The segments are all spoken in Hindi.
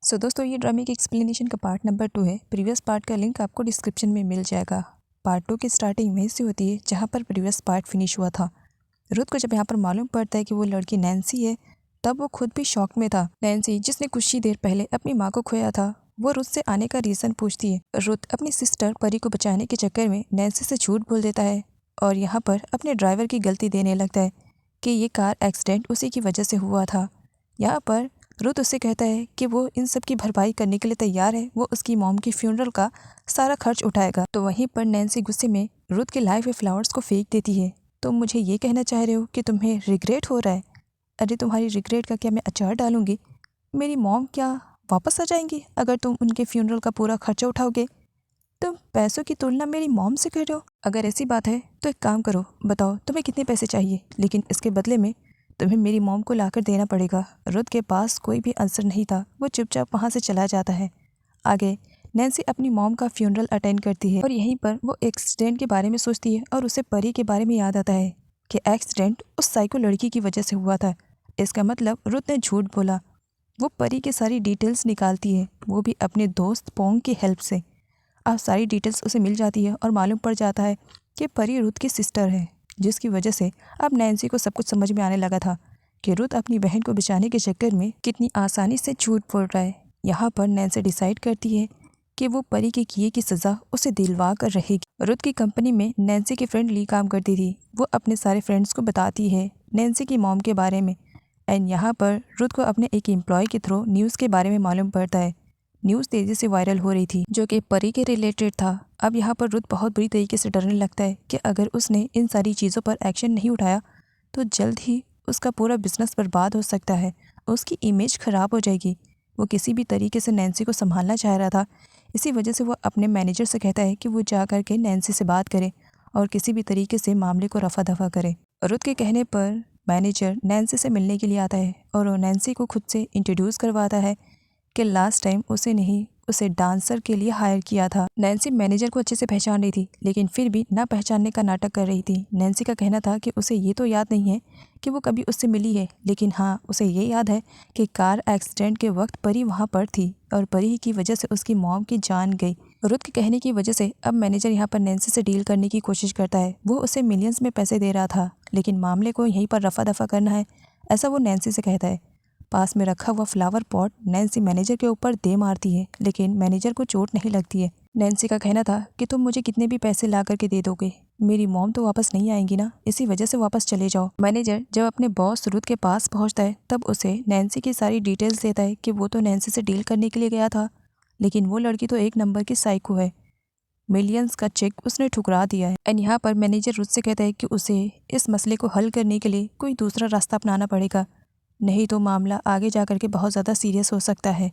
दोस्तों ये ड्रामे की एक्सप्लेनेशन का पार्ट नंबर 2 है। प्रीवियस पार्ट का लिंक आपको डिस्क्रिप्शन में मिल जाएगा। पार्ट 2 की स्टार्टिंग वहीं से होती है जहाँ पर प्रीवियस पार्ट फिनिश हुआ था। रुथ को जब यहाँ पर मालूम पड़ता है कि वो लड़की नैन्सी है, तब वो खुद भी शॉक में था। नैन्सी जिसने कुछ ही देर पहले अपनी माँ को खोया था, वो रुथ से आने का रीज़न पूछती है। रुथ अपनी सिस्टर परी को बचाने के चक्कर में नैन्सी से झूठ बोल देता है और यहाँ पर अपने ड्राइवर की गलती देने लगता है कि ये कार एक्सीडेंट उसी की वजह से हुआ था। यहाँ पर रुथ उससे कहता है कि वो इन सब की भरपाई करने के लिए तैयार है, वो उसकी मॉम की फ्यूनरल का सारा खर्च उठाएगा। तो वहीं पर नैन्सी गुस्से में रुथ के लाए हुए फ्लावर्स को फेंक देती है। तो मुझे ये कहना चाह रहे हो कि तुम्हें रिग्रेट हो रहा है? अरे तुम्हारी रिग्रेट का क्या मैं अचार डालूंगी? मेरी मॉम क्या वापस आ जाएंगी अगर तुम उनके फ्यूनरल का पूरा खर्चा उठाओगे? तुम पैसों की तुलना मेरी मॉम से कर रहे हो? अगर ऐसी बात है तो एक काम करो, बताओ तुम्हें कितने पैसे चाहिए, लेकिन इसके बदले में तुम्हें मेरी मॉम को लाकर देना पड़ेगा। रुथ के पास कोई भी आंसर नहीं था, वो चुपचाप वहाँ से चला जाता है। आगे नैन्सी अपनी मॉम का फ्यूनरल अटेंड करती है और यहीं पर वो एक्सीडेंट के बारे में सोचती है और उसे परी के बारे में याद आता है कि एक्सीडेंट उस साइको लड़की की वजह से हुआ था। इसका मतलब रुथ ने झूठ बोला। वो परी की सारी डिटेल्स निकालती है, वो भी अपने दोस्त पोंग की हेल्प से। अब सारी डिटेल्स उसे मिल जाती है और मालूम पड़ जाता है कि परी रुथ की सिस्टर है, जिसकी वजह से अब नैन्सी को सब कुछ समझ में आने लगा था कि रुथ अपनी बहन को बचाने के चक्कर में कितनी आसानी से झूठ बोल रहा है। यहाँ पर नैन्सी डिसाइड करती है कि वो परी के किए की सज़ा उसे दिलवा कर रहेगी। रुथ की कंपनी में नैन्सी की फ्रेंड ली काम करती थी। वो अपने सारे फ्रेंड्स को बताती है नैन्सी की मॉम के बारे में। एंड यहाँ पर रुथ को अपने एक एम्प्लॉय के थ्रू न्यूज़ के बारे में मालूम पड़ता है। न्यूज़ तेज़ी से वायरल हो रही थी जो कि परी के रिलेटेड था। अब यहाँ पर रुथ बहुत बुरी तरीके से डरने लगता है कि अगर उसने इन सारी चीज़ों पर एक्शन नहीं उठाया तो जल्द ही उसका पूरा बिजनेस बर्बाद हो सकता है, उसकी इमेज ख़राब हो जाएगी। वो किसी भी तरीके से नैन्सी को संभालना चाह रहा था, इसी वजह से वो अपने मैनेजर से कहता है कि वो जा कर के नैन्सी से बात करे और किसी भी तरीके से मामले को रफा दफा करे। रुथ के कहने पर मैनेजर नैन्सी से मिलने के लिए आता है और वो नैन्सी को खुद से इंट्रोड्यूस करवाता है कि लास्ट टाइम उसे नहीं, उसे डांसर के लिए हायर किया था। नैन्सी मैनेजर को अच्छे से पहचान रही थी, लेकिन फिर भी ना पहचानने का नाटक कर रही थी। नैन्सी का कहना था कि उसे ये तो याद नहीं है कि वो कभी उससे मिली है, लेकिन हाँ उसे ये याद है कि कार एक्सीडेंट के वक्त परी वहाँ पर थी और परी की वजह से उसकी मॉम की जान गई। रुथ के कहने की वजह से अब मैनेजर यहाँ पर नैन्सी से डील करने की कोशिश करता है। वो उसे मिलियंस में पैसे दे रहा था, लेकिन मामले को यहीं पर रफा दफा करना है, ऐसा वो नैन्सी से कहता है। पास में रखा हुआ फ्लावर पॉट नैन्सी मैनेजर के ऊपर दे मारती है, लेकिन मैनेजर को चोट नहीं लगती है। नैन्सी का कहना था कि तुम मुझे कितने भी पैसे ला करके दे दोगे, मेरी मॉम तो वापस नहीं आएंगी ना, इसी वजह से वापस चले जाओ। मैनेजर जब अपने बॉस रुथ के पास पहुंचता है तब उसे नैन्सी की सारी डिटेल्स देता है कि वो तो नैन्सी से डील करने के लिए गया था, लेकिन वो लड़की तो एक नंबर की साइको है। मिलियंस का चेक उसने ठुकरा दिया है। एंड यहाँ पर मैनेजर रुथ से कहता है कि उसे इस मसले को हल करने के लिए कोई दूसरा रास्ता अपनाना पड़ेगा, नहीं तो मामला आगे जा कर के बहुत ज़्यादा सीरियस हो सकता है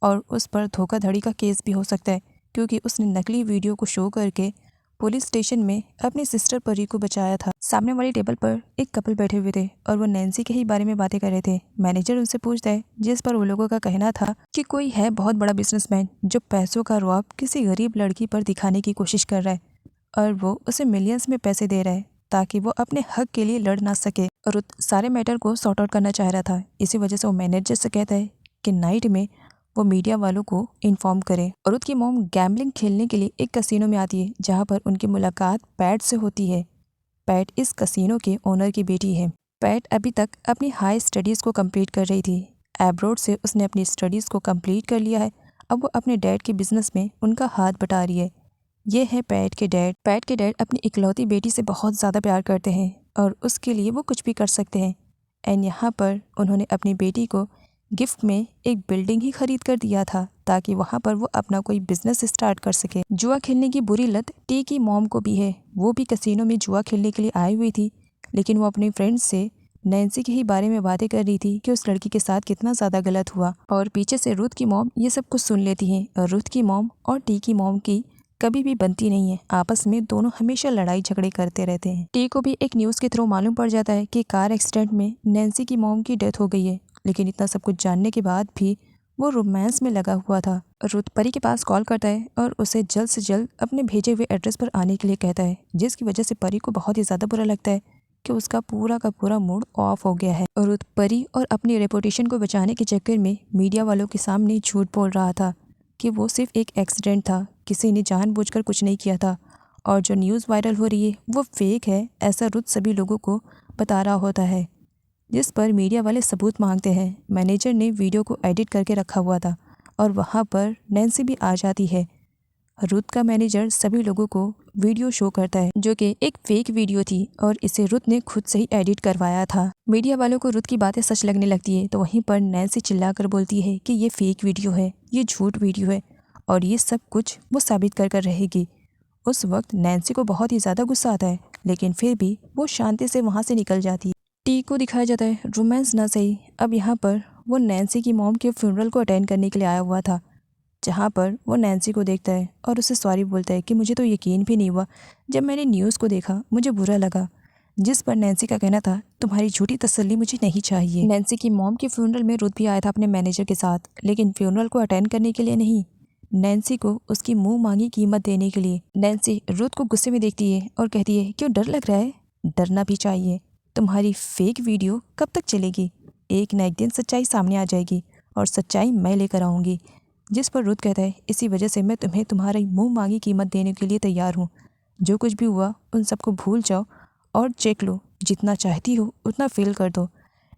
और उस पर धोखाधड़ी का केस भी हो सकता है, क्योंकि उसने नकली वीडियो को शो करके पुलिस स्टेशन में अपनी सिस्टर परी को बचाया था। सामने वाली टेबल पर एक कपल बैठे हुए थे और वो नैन्सी के ही बारे में बातें कर रहे थे। मैनेजर उनसे पूछता है, जिस पर वो लोगों का कहना था कि कोई है बहुत बड़ा बिजनेसमैन जो पैसों का रुआब किसी गरीब लड़की पर दिखाने की कोशिश कर रहा है और वो उसे मिलियंस में पैसे दे रहा है ताकि वो अपने हक के लिए लड़ ना सके। रुथ सारे मैटर को सॉर्ट आउट करना चाह रहा था, इसी वजह से वो मैनेजर से कहता है कि नाइट में वो मीडिया वालों को इन्फॉर्म करे। रुथ की मॉम गैम्बलिंग खेलने के लिए एक कसिनो में आती है, जहाँ पर उनकी मुलाकात पैट से होती है। पैट इस कसिनो के ओनर की बेटी है। पैट अभी तक अपनी हाई स्टडीज़ को कंप्लीट कर रही थी। एब्रोड से उसने अपनी स्टडीज़ को कंप्लीट कर लिया है। अब वो अपने डैड के बिजनेस में उनका हाथ बटा रही है। ये है पैट के डैड। पैट के डैड अपनी इकलौती बेटी से बहुत ज़्यादा प्यार करते हैं और उसके लिए वो कुछ भी कर सकते हैं। एंड यहाँ पर उन्होंने अपनी बेटी को गिफ्ट में एक बिल्डिंग ही खरीद कर दिया था ताकि वहाँ पर वो अपना कोई बिजनेस स्टार्ट कर सके। जुआ खेलने की बुरी लत टी की मॉम को भी है। वो भी कसिनो में जुआ खेलने के लिए आई हुई थी, लेकिन वो अपनी फ्रेंड्स से नैन्सी के ही बारे में बातें कर रही थी कि उस लड़की के साथ कितना ज़्यादा गलत हुआ। और पीछे से रुथ की मॉम ये सब कुछ सुन लेती हैं और रुथ की मॉम और टी की मॉम की कभी भी बनती नहीं है, आपस में दोनों हमेशा लड़ाई झगड़े करते रहते हैं। टी को भी एक न्यूज़ के थ्रू मालूम पड़ जाता है कि कार एक्सीडेंट में नैन्सी की मॉम की डेथ हो गई है, लेकिन इतना सब कुछ जानने के बाद भी वो रोमांस में लगा हुआ था। रुथ परी के पास कॉल करता है और उसे जल्द से जल्द अपने भेजे हुए एड्रेस पर आने के लिए कहता है, जिसकी वजह से परी को बहुत ही ज़्यादा बुरा लगता है कि उसका पूरा का पूरा मूड ऑफ हो गया है। रुथ परी और अपनी रेपुटेशन को बचाने के चक्कर में मीडिया वालों के सामने झूठ बोल रहा था कि वो सिर्फ एक एक्सीडेंट था, किसी ने जानबूझकर कुछ नहीं किया था, और जो न्यूज़ वायरल हो रही है वो फेक है, ऐसा रुथ सभी लोगों को बता रहा होता है। जिस पर मीडिया वाले सबूत मांगते हैं। मैनेजर ने वीडियो को एडिट करके रखा हुआ था और वहाँ पर नैन्सी भी आ जाती है। रुथ का मैनेजर सभी लोगों को वीडियो शो करता है जो कि एक फेक वीडियो थी और इसे रुथ ने खुद से ही एडिट करवाया था। मीडिया वालों को रुथ की बातें सच लगने लगती है तो वहीं पर नैन्सी चिल्लाकर बोलती है कि ये फेक वीडियो है, ये झूठ वीडियो है और ये सब कुछ वो साबित कर रहेगी। उस वक्त नैन्सी को बहुत ही ज़्यादा गुस्सा आता है, लेकिन फिर भी वो शांति से वहाँ से निकल जाती है। टी को दिखाया जाता है रोमांस ना सही, अब यहाँ पर वो नैन्सी की मॉम के फ्यूनरल को अटेंड करने के लिए आया हुआ था, जहाँ पर वो नैन्सी को देखता है और उसे सॉरी बोलता है कि मुझे तो यकीन भी नहीं हुआ, जब मैंने न्यूज़ को देखा मुझे बुरा लगा। जिस पर नैन्सी का कहना था तुम्हारी झूठी तसल्ली मुझे नहीं चाहिए। नैन्सी की मॉम के फ्यूनरल में रुथ भी आया था अपने मैनेजर के साथ, लेकिन फ्यूनरल को अटेंड करने के लिए नहीं, नैन्सी को उसकी मुंह मांगी कीमत देने के लिए। नैन्सी रुथ को गुस्से में देखती है और कहती है क्यों डर लग रहा है? डरना भी चाहिए, तुम्हारी फेक वीडियो कब तक चलेगी? एक ना एक दिन सच्चाई सामने आ जाएगी और सच्चाई मैं लेकर आऊँगी। जिस पर रुथ कहता है इसी वजह से मैं तुम्हें तुम्हारी मुंह मांगी कीमत देने के लिए तैयार हूँ। जो कुछ भी हुआ उन सबको भूल जाओ और चेक लो, जितना चाहती हो उतना फेल कर दो।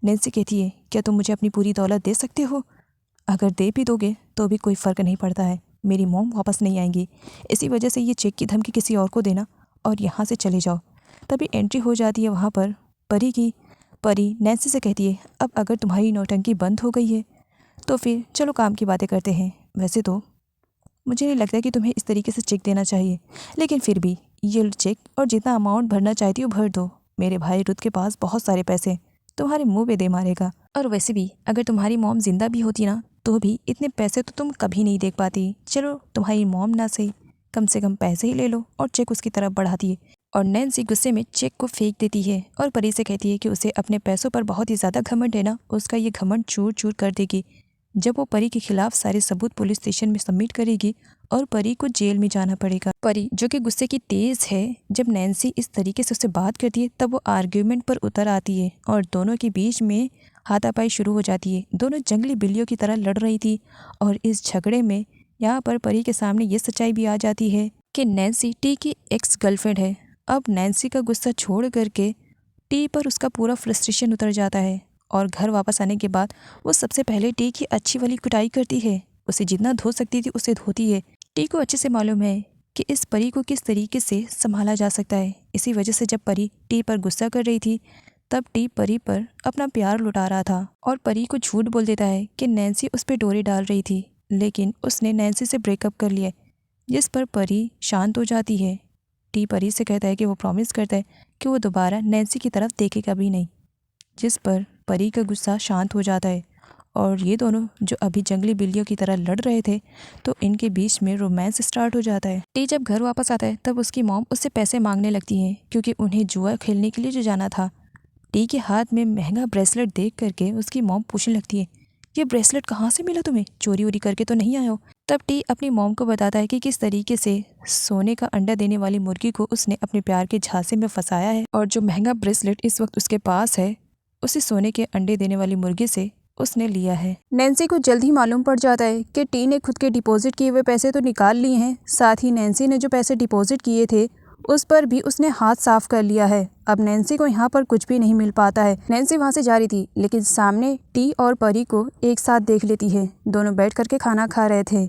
नैन्सी कहती है क्या तुम मुझे अपनी पूरी दौलत दे सकते हो? अगर दे भी दोगे तो भी कोई फ़र्क नहीं पड़ता है, मेरी मॉम वापस नहीं आएंगी, इसी वजह से ये चेक की धमकी किसी और को देना और यहाँ से चले जाओ। तभी एंट्री हो जाती है वहाँ पर परी की। परी नैन्सी से कहती है अब अगर तुम्हारी नौटंकी बंद हो गई है तो फिर चलो काम की बातें करते हैं। वैसे तो मुझे नहीं लगता कि तुम्हें इस तरीके से चेक देना चाहिए, लेकिन फिर भी ये चेक और जितना अमाउंट भरना चाहती हो भर दो। मेरे भाई रुथ के पास बहुत सारे पैसे तुम्हारे मुंह पे दे मारेगा, और वैसे भी अगर तुम्हारी मॉम जिंदा भी होती ना तो भी इतने पैसे तो तुम कभी नहीं देख पाती। चलो तुम्हारी मॉम ना सही, कम से कम पैसे ही ले लो, और चेक उसकी तरफ बढ़ाती है। और नैन्सी गुस्से में चेक को फेंक देती है और परी से कहती है कि उसे अपने पैसों पर बहुत ही ज़्यादा घमंड है ना, उसका ये घमंड चूर चूर कर देगी जब वो परी के खिलाफ सारे सबूत पुलिस स्टेशन में सबमिट करेगी और परी को जेल में जाना पड़ेगा। परी जो कि गुस्से की तेज है, जब नैन्सी इस तरीके से उससे बात करती है तब वो आर्ग्यूमेंट पर उतर आती है और दोनों के बीच में हाथापाई शुरू हो जाती है। दोनों जंगली बिल्लियों की तरह लड़ रही थी और इस झगड़े में यहाँ पर परी के सामने ये सच्चाई भी आ जाती है कि नैन्सी टी की एक्स गर्लफ्रेंड है। अब नैन्सी का गुस्सा छोड़ करके टी पर उसका पूरा फ्रस्ट्रेशन उतर जाता है और घर वापस आने के बाद वो सबसे पहले टी की अच्छी वाली कुटाई करती है। उसे जितना धो सकती थी उसे धोती है। टी को अच्छे से मालूम है कि इस परी को किस तरीके से संभाला जा सकता है। इसी वजह से जब परी टी पर गुस्सा कर रही थी तब टी परी पर अपना प्यार लुटा रहा था और परी को झूठ बोल देता है कि नैन्सी उस पर डोरे डाल रही थी, लेकिन उसने नैन्सी से ब्रेकअप कर लिया। जिस पर परी शांत हो जाती है। टी परी से कहता है कि वो प्रॉमिस करता है कि वो दोबारा नैन्सी की तरफ देखेगा भी नहीं। जिस पर परी का गुस्सा शांत हो जाता है और ये दोनों जो अभी जंगली बिल्लियों की तरह लड़ रहे थे तो इनके बीच में रोमांस स्टार्ट हो जाता है। टी जब घर वापस आता है तब उसकी मॉम उससे पैसे मांगने लगती है क्योंकि उन्हें जुआ खेलने के लिए जो जाना था। टी के हाथ में महंगा ब्रेसलेट देख करके उसकी मॉम पूछने लगती है ये ब्रेसलेट कहाँ से मिला तुम्हें, चोरी वोरी करके तो नहीं आए हो? तब टी अपनी मॉम को बताता है कि किस तरीके से सोने का अंडा देने वाली मुर्गी को उसने अपने प्यार के झांसे में फंसाया है और जो महंगा ब्रेसलेट इस वक्त उसके पास है उसे सोने के अंडे देने वाली मुर्गी से उसने लिया है। नैन्सी को जल्द ही मालूम पड़ जाता है कि टी ने खुद के डिपॉजिट किए हुए पैसे तो निकाल लिए हैं, साथ ही नैन्सी ने जो पैसे डिपॉजिट किए थे उस पर भी उसने हाथ साफ कर लिया है। अब नैन्सी को यहाँ पर कुछ भी नहीं मिल पाता है। नैन्सी वहाँ से जा रही थी लेकिन सामने टी और परी को एक साथ देख लेती है। दोनों बैठ करके खाना खा रहे थे।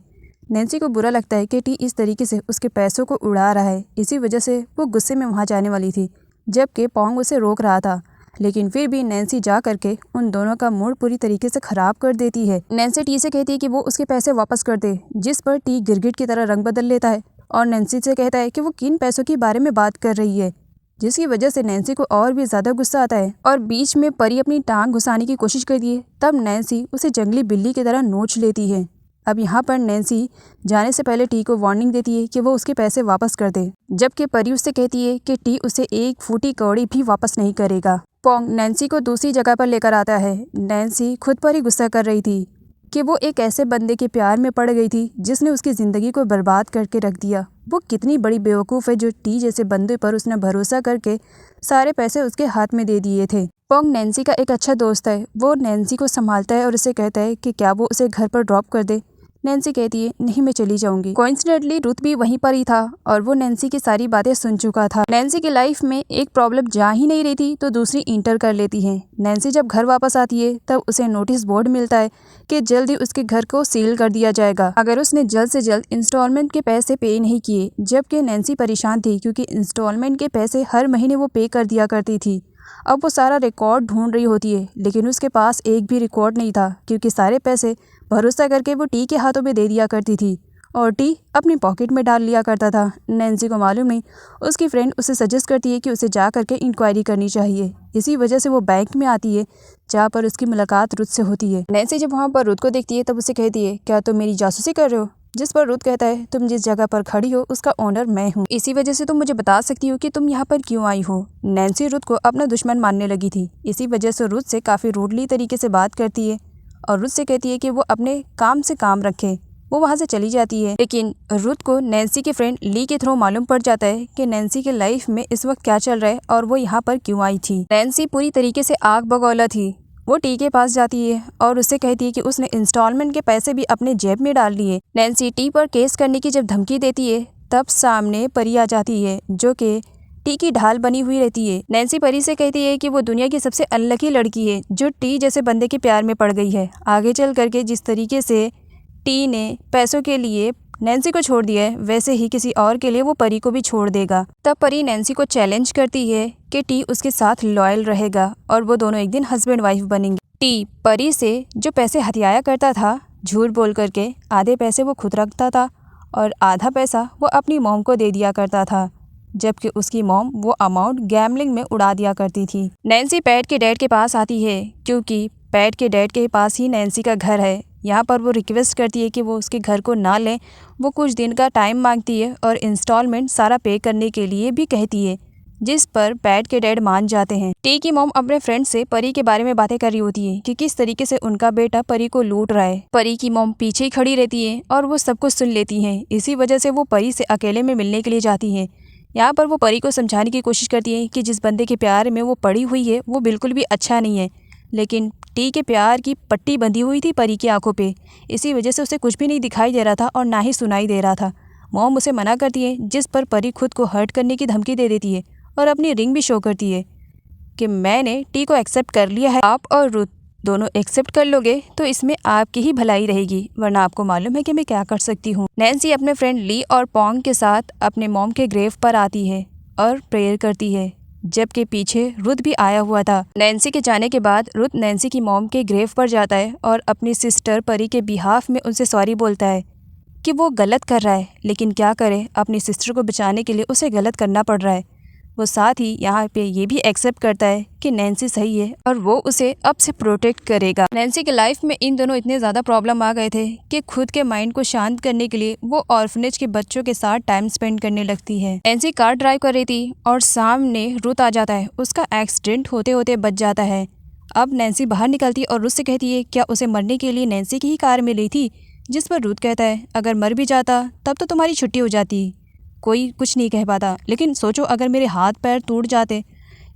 नैन्सी को बुरा लगता है कि टी इस तरीके से उसके पैसों को उड़ा रहा है, इसी वजह से वो गुस्से में वहाँ जाने वाली थी जबकि पोंग उसे रोक रहा था, लेकिन फिर भी नैन्सी जा करके उन दोनों का मूड पूरी तरीके से खराब कर देती है। नैन्सी टी से कहती है कि वो उसके पैसे वापस कर दे, जिस पर टी गिरगिट की तरह रंग बदल लेता है और नैन्सी से कहता है कि वो किन पैसों के बारे में बात कर रही है, जिसकी वजह से नैन्सी को और भी ज़्यादा गुस्सा आता है और बीच में परी अपनी टांग घुसाने की कोशिश करती है। तब नैन्सी उसे जंगली बिल्ली की तरह नोच लेती है। अब यहाँ पर नैन्सी जाने से पहले टी को वार्निंग देती है कि वो उसके पैसे वापस कर दे, जबकि परी उससे कहती है कि टी उसे एक फूटी कौड़ी भी वापस नहीं करेगा। पोंग नैन्सी को दूसरी जगह पर लेकर आता है। नैन्सी खुद पर ही गुस्सा कर रही थी कि वो एक ऐसे बंदे के प्यार में पड़ गई थी जिसने उसकी ज़िंदगी को बर्बाद करके रख दिया। वो कितनी बड़ी बेवकूफ़ है जो टी जैसे बंदे पर उसने भरोसा करके सारे पैसे उसके हाथ में दे दिए थे। पोंग नैन्सी का एक अच्छा दोस्त है। वो नैन्सी को संभालता है और उसे कहता है कि क्या वो उसे घर पर ड्रॉप कर दे। नैन्सी कहती है नहीं, मैं चली जाऊंगी। कोइंसिडेंटली रुथ भी वहीं पर ही था और वो नैन्सी की सारी बातें सुन चुका था। नैन्सी की लाइफ में एक प्रॉब्लम जा ही नहीं रही थी तो दूसरी इंटर कर लेती है। नैन्सी जब घर वापस आती है तब उसे नोटिस बोर्ड मिलता है कि जल्दी उसके घर को सील कर दिया जाएगा अगर उसने जल्द से जल्द इंस्टॉलमेंट के पैसे पे नहीं किए। जबकि नैन्सी परेशान थी क्योंकि इंस्टॉलमेंट के पैसे हर महीने वो पे कर दिया करती थी। अब वो सारा रिकॉर्ड ढूंढ रही होती है लेकिन उसके पास एक भी रिकॉर्ड नहीं था क्योंकि सारे पैसे भरोसा करके वो टी के हाथों में दे दिया करती थी और टी अपनी पॉकेट में डाल लिया करता था। नैन्सी को मालूम नहीं, उसकी फ्रेंड उसे सजेस्ट करती है कि उसे जा करके इंक्वायरी करनी चाहिए। इसी वजह से वो बैंक में आती है जहाँ पर उसकी मुलाकात रुथ से होती है। नैन्सी जब वहाँ पर रुथ को देखती है तब उसे कहती है क्या तुम मेरी जासूसी कर रहे हो? जिस पर रुथ कहता है तुम जिस जगह पर खड़ी हो उसका ओनर मैं हूँ, इसी वजह से तुम मुझे बता सकती हो कि तुम यहाँ पर क्यों आई हो। नैन्सी रुथ को अपना दुश्मन मानने लगी थी। इसी वजह से रुथ से काफ़ी रूडली तरीके से बात करती है और रुथ से कहती है कि वो अपने काम से काम रखे। वो वहाँ से चली जाती है लेकिन रुथ को नैन्सी के फ्रेंड ली के थ्रू मालूम पड़ जाता है कि नैन्सी के लाइफ में इस वक्त क्या चल रहा है और वो यहाँ पर क्यों आई थी। नैन्सी पूरी तरीके से आग बगौला थी। वो टी के पास जाती है और उससे कहती है कि उसने इंस्टॉलमेंट के पैसे भी अपने जेब में डाल लिए। नैन्सी टी पर केस करने की जब धमकी देती है तब सामने परी आ जाती है जो कि टी की ढाल बनी हुई रहती है। नैन्सी परी से कहती है कि वो दुनिया की सबसे अनलकी लड़की है जो टी जैसे बंदे के प्यार में पड़ गई है। आगे चल करके जिस तरीके से टी ने पैसों के लिए नैन्सी को छोड़ दिया है वैसे ही किसी और के लिए वो परी को भी छोड़ देगा। तब परी नैन्सी को चैलेंज करती है कि टी उसके साथ लॉयल रहेगा और वो दोनों एक दिन हस्बैंड वाइफ बनेंगे। टी परी से जो पैसे हथियाया करता था झूठ बोल करके, आधे पैसे वो खुद रखता था और आधा पैसा वो अपनी मॉम को दे दिया करता था, जबकि उसकी मॉम वो अमाउंट गैम्बलिंग में उड़ा दिया करती थी। नैन्सी पैट के डैड के पास आती है क्योंकि पैट के डैड के पास ही नैन्सी का घर है। यहाँ पर वो रिक्वेस्ट करती है कि वो उसके घर को ना लें। वो कुछ दिन का टाइम मांगती है और इंस्टॉलमेंट सारा पे करने के लिए भी कहती है, जिस पर पैट के डैड मान जाते हैं। टी की मॉम अपने फ्रेंड से परी के बारे में बातें कर रही होती है कि किस तरीके से उनका बेटा परी को लूट रहा है। परी की मॉम पीछे ही खड़ी रहती है और वो सब कुछ सुन लेती हैं। इसी वजह से वो परी से अकेले में मिलने के लिए जाती हैं। यहाँ पर वो परी को समझाने की कोशिश करती है कि जिस बंदे के प्यार में वो पड़ी हुई है वो बिल्कुल भी अच्छा नहीं है, लेकिन टी के प्यार की पट्टी बंधी हुई थी परी की आंखों पे। इसी वजह से उसे कुछ भी नहीं दिखाई दे रहा था और ना ही सुनाई दे रहा था। मॉम उसे मना करती है, जिस पर परी खुद को हर्ट करने की धमकी दे देती है और अपनी रिंग भी शो करती है कि मैंने टी को एक्सेप्ट कर लिया है, आप और रुथ दोनों एक्सेप्ट कर लोगे तो इसमें आपकी ही भलाई रहेगी, वरना आपको मालूम है कि मैं क्या कर सकती हूँ। नैन्सी अपने फ्रेंड ली और पोंग के साथ अपने मॉम के ग्रेव पर आती है और प्रेयर करती है, जबकि पीछे रुथ भी आया हुआ था। नैन्सी के जाने के बाद रुथ नैन्सी की मॉम के ग्रेव पर जाता है और अपनी सिस्टर परी के बिहाफ में उनसे सॉरी बोलता है कि वो गलत कर रहा है, लेकिन क्या करे, अपनी सिस्टर को बचाने के लिए उसे गलत करना पड़ रहा है। वो साथ ही यहाँ पे ये भी एक्सेप्ट करता है कि नैन्सी सही है और वो उसे अब से प्रोटेक्ट करेगा। नैन्सी के लाइफ में इन दोनों इतने ज़्यादा प्रॉब्लम आ गए थे कि खुद के माइंड को शांत करने के लिए वो ऑर्फनेज के बच्चों के साथ टाइम स्पेंड करने लगती है। नैन्सी कार ड्राइव कर रही थी और सामने रुथ आ जाता है। उसका एक्सीडेंट होते होते बच जाता है। अब नैन्सी बाहर निकलती और रुथ से कहती है क्या उसे मरने के लिए नैन्सी की ही कार मिली थी, जिस पर रुथ कहता है अगर मर भी जाता तब तो तुम्हारी छुट्टी हो जाती, कोई कुछ नहीं कह पाता, लेकिन सोचो अगर मेरे हाथ पैर टूट जाते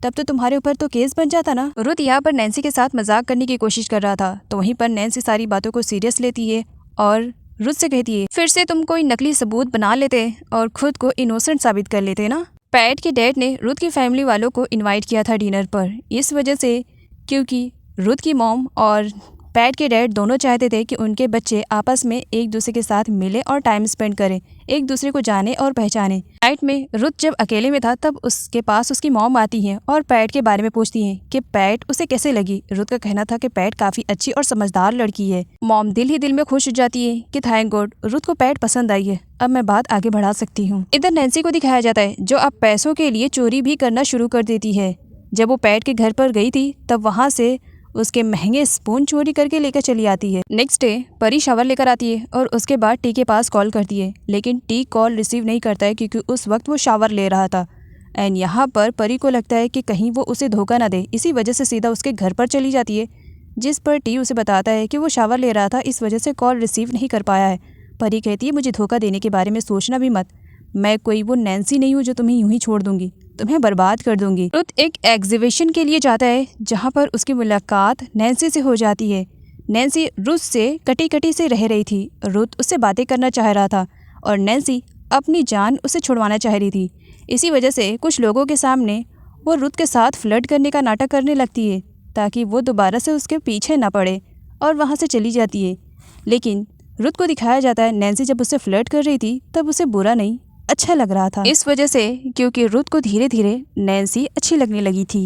तब तो तुम्हारे ऊपर तो केस बन जाता ना। रुथ यहाँ पर नैन्सी के साथ मजाक करने की कोशिश कर रहा था तो वहीं पर नैन्सी सारी बातों को सीरियस लेती है और रुथ से कहती है फिर से तुम कोई नकली सबूत बना लेते और खुद को इनोसेंट साबित कर लेते ना। पैट के डैड ने रुथ की फैमिली वालों को इन्वाइट किया था डिनर पर, इस वजह से क्योंकि रुथ की मॉम और पैट के डैड दोनों चाहते थे कि उनके बच्चे आपस में एक दूसरे के साथ मिले और टाइम स्पेंड करें, एक दूसरे को जाने और पहचाने। नाइट में रुथ जब अकेले में था तब उसके पास उसकी मॉम आती है और पैट के बारे में पूछती हैं कि पैट उसे कैसे लगी। रुथ का कहना था कि पैट काफी अच्छी और समझदार लड़की है। मॉम दिल ही दिल में खुश हो जाती है कि थैंक गॉड रुथ को पैट पसंद आई है, अब मैं बात आगे बढ़ा सकती हूँ। इधर नैन्सी को दिखाया जाता है जो अब पैसों के लिए चोरी भी करना शुरू कर देती है। जब वो पैट के घर पर गई थी तब वहाँ से उसके महंगे स्पून चोरी करके लेकर चली आती है। नेक्स्ट डे परी शावर लेकर आती है और उसके बाद टी के पास कॉल करती है, लेकिन टी कॉल रिसीव नहीं करता है क्योंकि उस वक्त वो शावर ले रहा था। एंड यहाँ पर परी को लगता है कि कहीं वो उसे धोखा ना दे, इसी वजह से सीधा उसके घर पर चली जाती है जिस पर टी उसे बताता है कि वो शावर ले रहा था, इस वजह से कॉल रिसीव नहीं कर पाया है। परी कहती है मुझे धोखा देने के बारे में सोचना भी मत, मैं कोई वो नैन्सी नहीं हूँ जो तुम्हें यूं ही छोड़ दूंगी, तुम्हें बर्बाद कर दूंगी। रुत एक एग्जीबिशन के लिए जाता है जहाँ पर उसकी मुलाकात नैन्सी से हो जाती है। नैन्सी रुत से कटी कटी से रह रही थी। रुत उससे बातें करना चाह रहा था और नैन्सी अपनी जान उसे छुड़वाना चाह रही थी। इसी वजह से कुछ लोगों के सामने वो रुत के साथ फ्लर्ट करने का नाटक करने लगती है ताकि वो दोबारा से उसके पीछे ना पड़े और वहाँ से चली जाती है। लेकिन रुत को दिखाया जाता है नैन्सी जब उससे फ्लर्ट कर रही थी तब उसे बुरा नहीं, अच्छा लग रहा था। इस वजह से क्योंकि रुत को धीरे धीरे नैन्सी अच्छी लगने लगी थी।